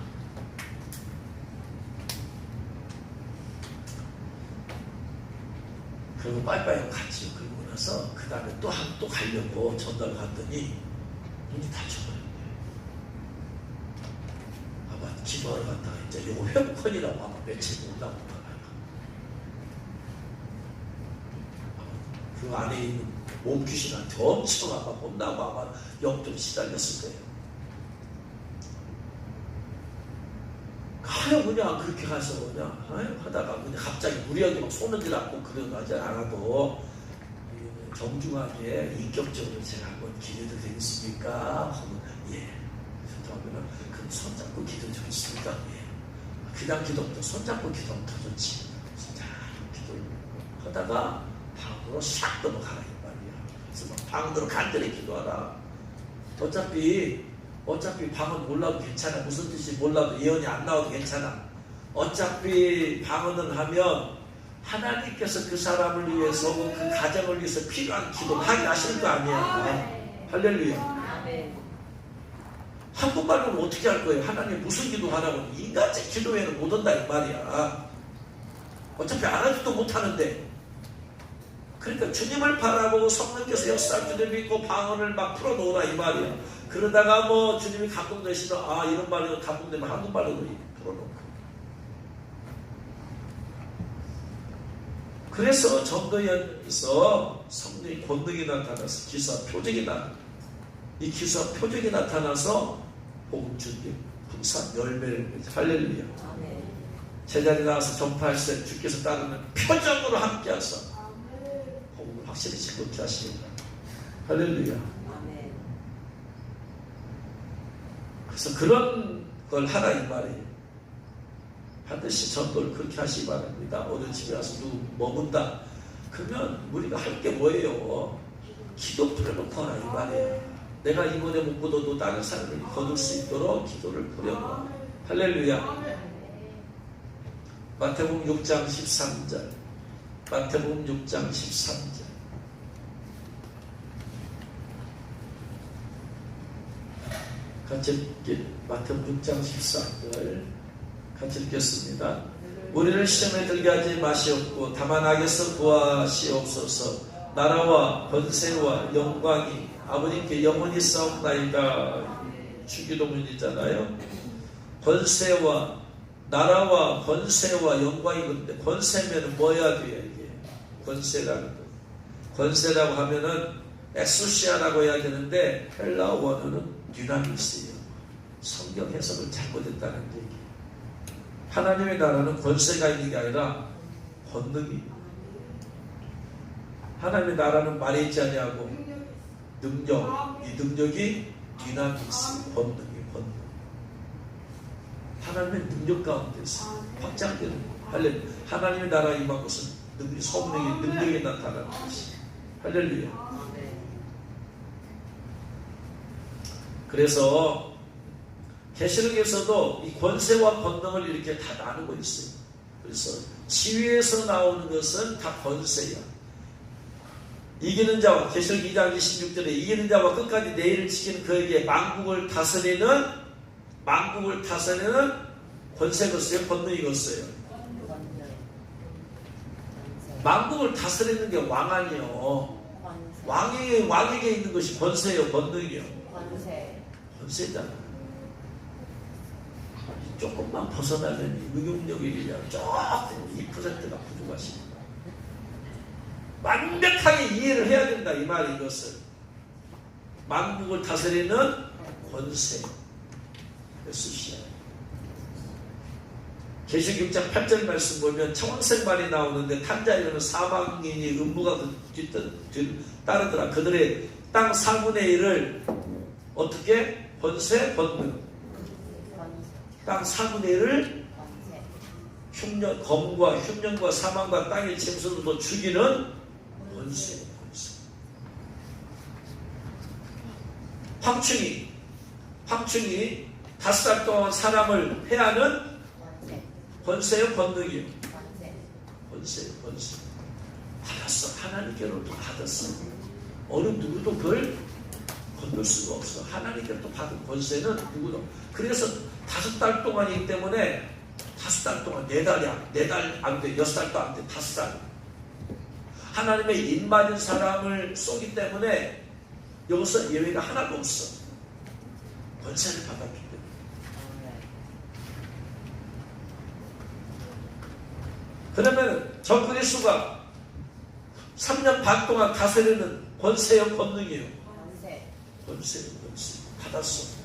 그리고 빠이빠이 같이 그러고 나서 그 다음에 또 가려고 전달 갔더니 눈이 다쳐버렸네. 아마 기도하러 갔다가 이제 요거 회복헌이라고 아마 며칠 온다고 아마 그 안에 있는 몸귀신한테 엄청 아마 혼나고 아마 영좀 시달렸을 거예요. 하여 그냥 그렇게 가서 그냥 하다가 그냥 갑자기 무리하게 막 손을 잡고 그러지 않아도 정중하게 인격적으로 제가 한번 기도도 되겠습니까? 하면 예. 그러면 그럼 손잡고 기도 좀 있습니까? 예. 그냥 기도부터 손잡고 기도하면 더 좋지. 자 기도를 하다가 방으로 샥 넘어가라 이 말이야. 그래서 막 방으로 간절히 기도하라. 어차피 방언 몰라도 괜찮아. 무슨 뜻인지 몰라도 예언이 안 나와도 괜찮아. 어차피 방언을 하면 하나님께서 그 사람을 위해서 그 가정을 위해서 필요한 기도를 하게 하시는 거 아니야. 할렐루야. 한국말로는 어떻게 할 거예요? 하나님 무슨 기도하라고. 인간적 기도에는 못 온다 이 말이야. 어차피 안 하지도 못하는데. 그러니까 주님을 바라보고 성령께서 역사할 줄을 믿고 방언을 막 풀어놓으라 이 말이야. 그러다가 뭐 주님이 감동되시면 이런 말로 감동되면 한국말로 풀어놓고. 그래서 전도연에서 성령의 권능이 나타나서 기사 표적이 이 기사 표적이 나타나서 복음 준비 풍산 열매를 할렐루야. 제자리 나와서 전파할 때 주께서 따르는 표적으로 함께하사 복음을 확실히 즐겁게 하십니다. 할렐루야. 그래서 그런 걸 하라 이 말이에요. 반드시 전도를 그렇게 하시기 바랍니다. 오늘 집에 와서 누구 머문다 그러면 우리가 할 게 뭐예요? 기도 풀어놓고 하라 이 말이에요. 내가 이번에 못 거둬도 다른 사람을 거둘 수 있도록 기도를 풀어놓아. 할렐루야. 마태복음 6장 13절. 마태복음 6장 13절. 같이 마태복음 6장 14절 같이 읽겠습니다. 우리를 시험에 들게 하지 마시옵고 다만 악에서 구하시옵소서. 나라와 권세와 영광이 아버님께 영원히 싸움나이다. 주기도문이잖아요. 권세와 나라와 권세와 영광이 그런데 권세면은 뭐야 돼요 이게 권세라는 거. 권세라고 하면은 엑소시아라고 해야 되는데 헬라 원어는 디나미스예요. 성경 해석을 잘못했다는 얘기. 하나님의 나라는 권세가 있는 게 아니라 권능이. 하나님의 나라는 말에 있지 아니하고 능력. 이 능력이 디나미스 권능이 권능. 하나님의 능력 가운데서 확장되는 할렐루야. 하나님의 나라에 임한 것은 성령의 능력이 나타나는 것이. 할렐루야. 그래서 계시록에서도 이 권세와 권능을 이렇게 다 나누고 있어요. 그래서 지위에서 나오는 것은 다 권세야. 이기는 자와 계시록 2장 26절에 이기는 자와 끝까지 내일을 지키는 그에게 만국을 다스리는 권세가 있어요? 권능이 있어요? 만국을 다스리는 게 왕 아니에요. 왕에게 있는 것이 권세예요, 권능이요. 권세잖아. 조금만 벗어나면 능력이 그냥 조금 2%가 부족하십니다. 완벽하게 이해를 해야 된다 이 말이 이것을. 만국을 다스리는 권세. 예수시야. 계시록 6장 8절 말씀 보면 청색 말이 나오는데 탄자에는 사망인이 음부가 따르더라. 그들의 땅 4분의 1을 어떻게? 권세, 권능. 땅 4분의 1을 흉년, 검과 흉년과 사망과 땅의 짐승으로 죽이는 권세. 황충이 5살 동안 사람을 해하는 권세요, 권능이요? 권세요, 권세. 받았어. 하나님께로부터 받았어. 어느 누구도 그걸 건널 수가 없어. 하나님께로부터 받은 권세는 누구도. 그래서 5달 동안이기 때문에 5달 동안 4달이야. 4달 안 돼. 6달도 안 돼. 5달. 하나님의 입맞은 사람을 쏘기 때문에 여기서 예외가 하나도 없어. 권세를 받았기 때문에. 그러면 저 그리스도가 3년 반 동안 다스리는 권세요, 권능이에요? 권세요, 권세. 받았어.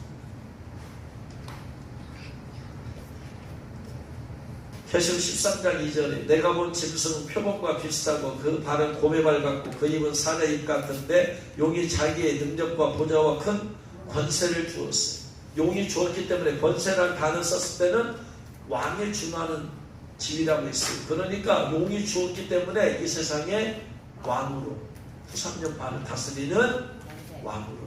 계시록 13장 2절에 내가 본 짐승은 표범과 비슷하고 그 발은 곰의 같고 그 입은 사자의 입 같은데 용이 자기의 능력과 보좌와 큰 권세를 주었어요. 용이 주었기 때문에 권세라는 단어 썼을 때는 왕에 준하는 지위라고 했어요. 그러니까 용이 주었기 때문에 이 세상의 왕으로 후 3년 반을 다스리는 왕으로.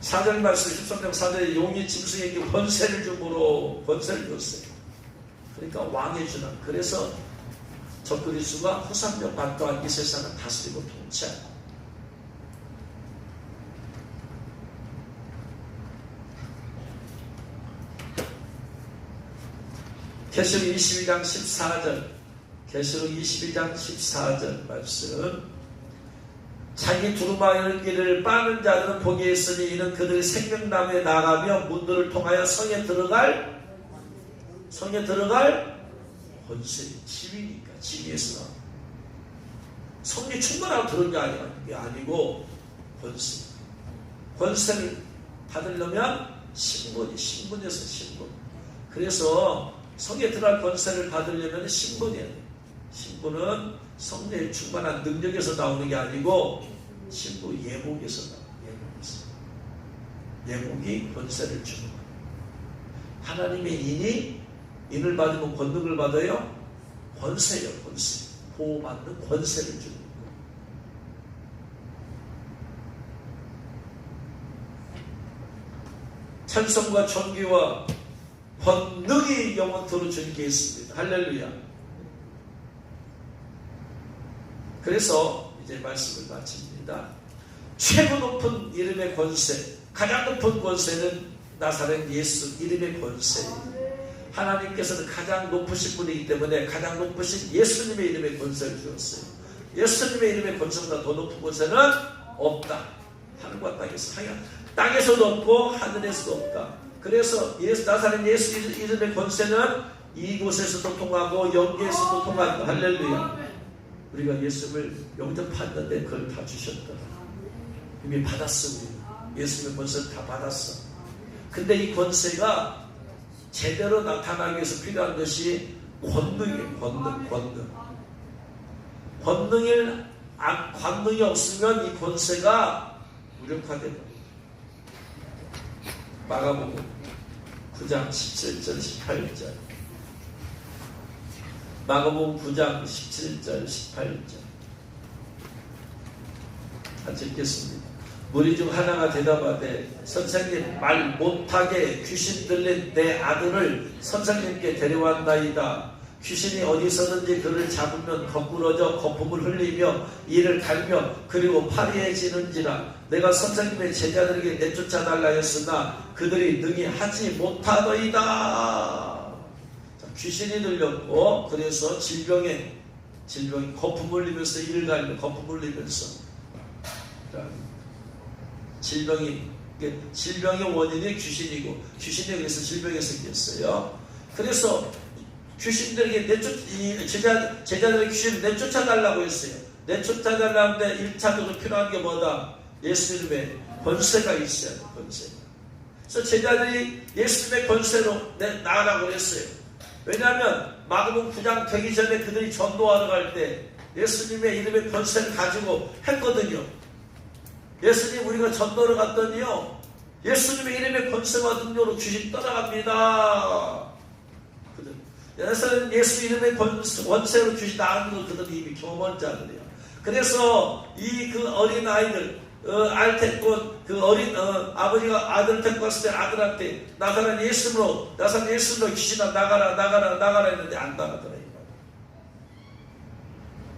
4절 말씀 13장 4절에 용이 짐승에게 권세를 주므로 권세를 줬어요. 그러니까 왕의 준하. 그래서 저 그리스도가 후 3년 반 동안 이 세상을 다스리고 통치하고. 계시록 22장 14절 계시록 22장 14절 말씀 자기 두루마기는 길을 빠는 자들은 복이 있으니 이는 그들이 생명나무에 나가며 문들을 통하여 성에 들어갈 권세. 지위니까 지위에서 나와. 성리 충만하고 들은 게 아니고 권세를 받으려면 신분에서 신분. 그래서 성에 들어갈 권세를 받으려면 신분이야 돼. 신분은 성례에 충만한 능력에서 나오는 게 아니고 신부 예복에서 나와. 예복이 권세를 주는 거야. 하나님의 인을 받으면 권능을 받아요. 권세요, 권세. 보호받는 권세를 주는 거야. 찬송과 존귀와 권능이 영원토록 존귀했습니다. 할렐루야. 그래서 이제 말씀을 마칩니다. 최고 높은 이름의 권세, 가장 높은 권세는 나사렛 예수 이름의 권세. 하나님께서는 가장 높으신 분이기 때문에 가장 높으신 예수님의 이름의 권세를 주었어요. 예수님의 이름의 권세보다 더 높은 권세는 없다. 하늘과 땅에서. 땅에서도 없고 하늘에서도 없다. 그래서 나사렛 예수 이름의 권세는 이곳에서도 통하고 영계에서도 통한다. 할렐루야. 우리가 예수님을 영접했는데 그걸 다 주셨다. 이미 받았어. 우리 예수님의 권세를 다 받았어. 근데 이 권세가 제대로 나타나기 위해서 필요한 것이 권능이에요. 권능이 없으면 이 권세가 무력화됩니다. 마가복음 9장 17절 18절 마가복음 9장 17절 18절 같이 읽겠습니다. 무리 중 하나가 대답하되 선생님 말 못하게 귀신 들린 내 아들을 선생님께 데려왔나이다. 귀신이 어디서든지 그를 잡으면 거꾸러져 거품을 흘리며 이를 갈며 그리고 파리해지는지라. 내가 선생님의 제자들에게 내쫓아달라 했으나 그들이 능히 하지 못하더이다. 자, 귀신이 들렸고 그래서 질병이 거품 흘리면서 이를 갈며 거품 흘리면서 질병의 원인이 귀신이고 귀신에 의해서 질병이 생겼어요. 그래서 귀신들에게 제자들의 귀신을 내쫓아달라고 했어요. 내쫓아달라는데 1차적으로 필요한 게 뭐다? 예수 이름에 권세가 있어야 돼. 권세가. 그래서 제자들이 예수님의 권세로 나가라고 그랬어요. 왜냐하면 마가복음 9장 되기 전에 그들이 전도하러 갈 때 예수님의 이름의 권세를 가지고 했거든요. 예수님 우리가 전도를 갔더니요, 예수님의 이름의 권세와 능력으로 귀신 떠나갑니다. 예수 이름의 권세로 귀신 나가는 걸 그들이 이미 경험한 자들이에요. 그래서 그 어린 아이들, 알테권 그 어린 아버지가 아들 데리고 왔을 때 아들한테 나사렛 예수로 귀신아 나가라 했는데 안 나가더라.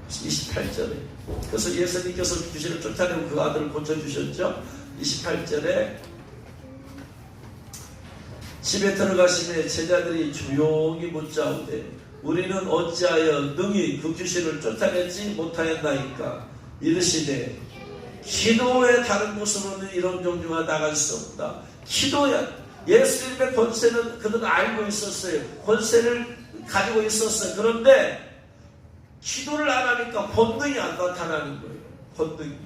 28절에 그래서 예수님께서 귀신을 쫓아내고 그 아들을 고쳐주셨죠. 28절에 집에 들어가시매 제자들이 조용히 묻자오되 우리는 어찌하여 능히 그 귀신을 쫓아내지 못하였나이까. 이르시되 기도의 다른 곳으로는 이런 종류가 나갈 수 없다. 기도야. 예수님의 권세는 그들은 알고 있었어요. 권세를 가지고 있었어요. 그런데 기도를 안 하니까 권능이 안 나타나는 거예요. 권능이.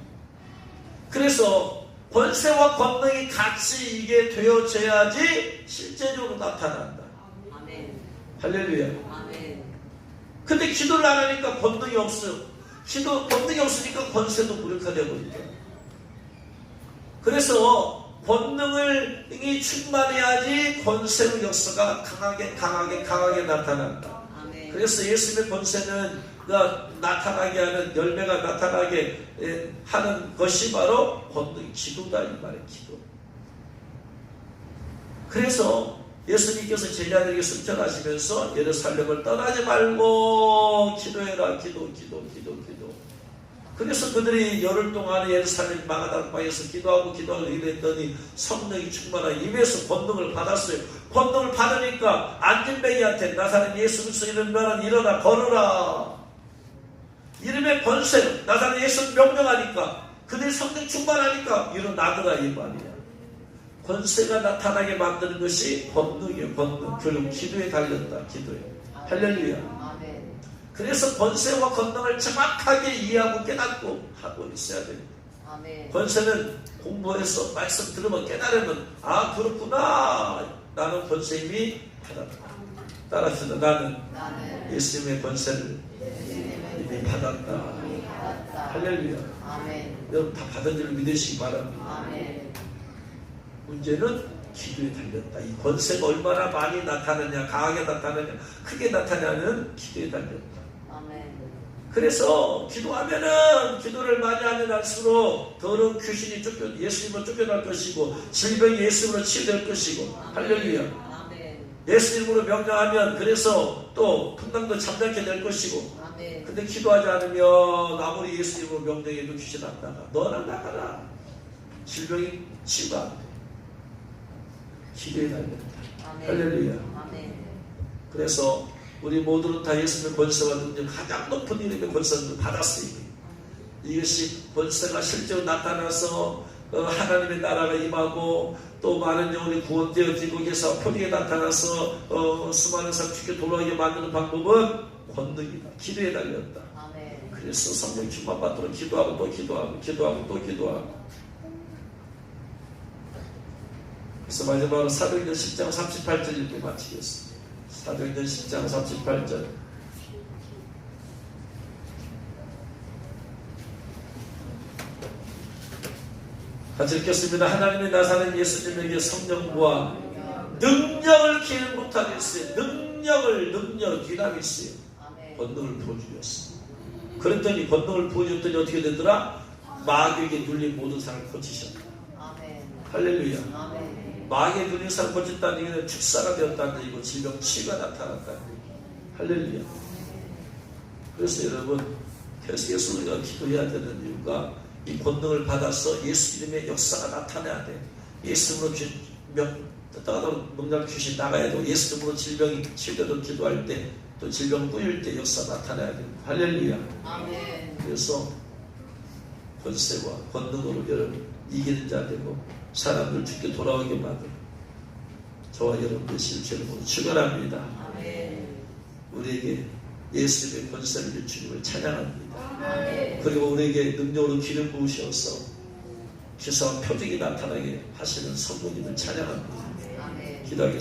그래서 권세와 권능이 같이 이게 되어져야지 실제적으로 나타난다. 아멘. 할렐루야. 아멘. 근데 기도를 안 하니까 권능이 없어요. 권능이 없으니까 권세도 무력화되고 있다. 그래서 권능이 충만해야지 권세의 역사가 강하게 나타난다. 아멘. 그래서 예수님의 권세는 나타나게 하는, 열매가 나타나게 하는 것이 바로 권능, 기도다 이 말이에요. 기도. 그래서 예수님께서 제자들에게 승천하시면서 예루살렘을 떠나지 말고 기도해라. 기도. 그래서 그들이 열흘 동안 예루살렘 마가다락방에서 기도하고 이랬더니 성령이 충만한 입에서 권능을 받았어요. 권능을 받으니까 안진뱅이한테 나사렛 예수 그리스도 이름 너는 일어나 걸으라. 이름의 권세, 나사렛 예수 명령하니까 그들이 성령 충만하니까 일어나더라 이 말이야. 권세가 나타나게 만드는 것이 권능이에요. 권능. 결국 기도에 달렸다. 기도에. 할렐루야. 그래서 권세와 권능을 정확하게 이해하고 깨닫고 하고 있어야 됩니다. 아멘. 권세는 공부해서 말씀 들으면 깨달으면 그렇구나. 나는 권세 이미 받았다. 따라합시다. 나는 예수님의 권세를 이미 받았다. 할렐루야. 아멘. 여러분 다 받은 줄 믿으시기 바랍니다. 아멘. 문제는 기도에 달렸다. 이 권세가 얼마나 많이 나타나냐, 강하게 나타나냐, 크게 나타나는 기도에 달렸다. 그래서 기도를 많이 하면 할수록 더러운 귀신이 예수님으로 쫓겨날 것이고 질병이 예수님으로 치유될 것이고. 할렐루야. 예수님으로 명령하면 그래서 또 풍랑도 잠잠게 될 것이고. 근데 기도하지 않으면 아무리 예수님으로 명령해도 귀신 안 나가. 너나 나가라. 질병이 치유가 안 돼. 기도에 달렸다. 할렐루야. 그래서 우리 모두는 다 예수님의 권세와 능력, 가장 높은 이름의 권세를 받았어요. 이것이 권세가 실제로 나타나서 하나님의 나라가 임하고 또 많은 영혼이 구원되어지고 계속 표리에 나타나서 수많은 사람 죽게 돌아오게 만드는 방법은 권능이다. 기도에 달렸다. 그래서 성령 충만 받도록 기도하고 또 기도하고. 그래서 마지막으로 사도행전 10장 38절 읽고 마치겠습니다. 사도행전 10장 38절. 같이 읽겠습니다. 하나님의 나사렛 예수님에게 성령과 능력을 기름 못하겠어요. 능력, 디나미스요. 권능을 부어주셨어요. 그랬더니 권능을 부어줬더니 어떻게 되더라? 마귀에게 눌린 모든 사람을 고치셨다. 할렐루야. 마귀에 눌린 사람 고쳤다는 얘기는 축사가 되었다는 얘기고 질병 치유가 나타났다는 얘기. 할렐루야. 그래서 여러분 계속해서 우리가 기도해야 되는 이유가 이 권능을 받아서 예수 이름의 역사가 나타나야 돼. 예수 이름으로 명령 귀신 나가야 되고 예수 이름으로 질병이 치유되도록 기도할 때 또 질병 뿌릴 때 역사 나타나야 돼. 할렐루야. 아멘. 그래서 권세와 권능으로 여러분 이기는 자 되고 사람들 죽게 돌아오게 만들고 저와 여러분의 실체를 모두 축원합니다. 아멘. 우리에게 예수님의 권세를 주님을 찬양합니다. 아멘. 그리고 우리에게 능력으로 기름 부으셔서 기사와 표적이 나타나게 하시는 성부님을 찬양합니다. 아멘. 기도하겠습니다.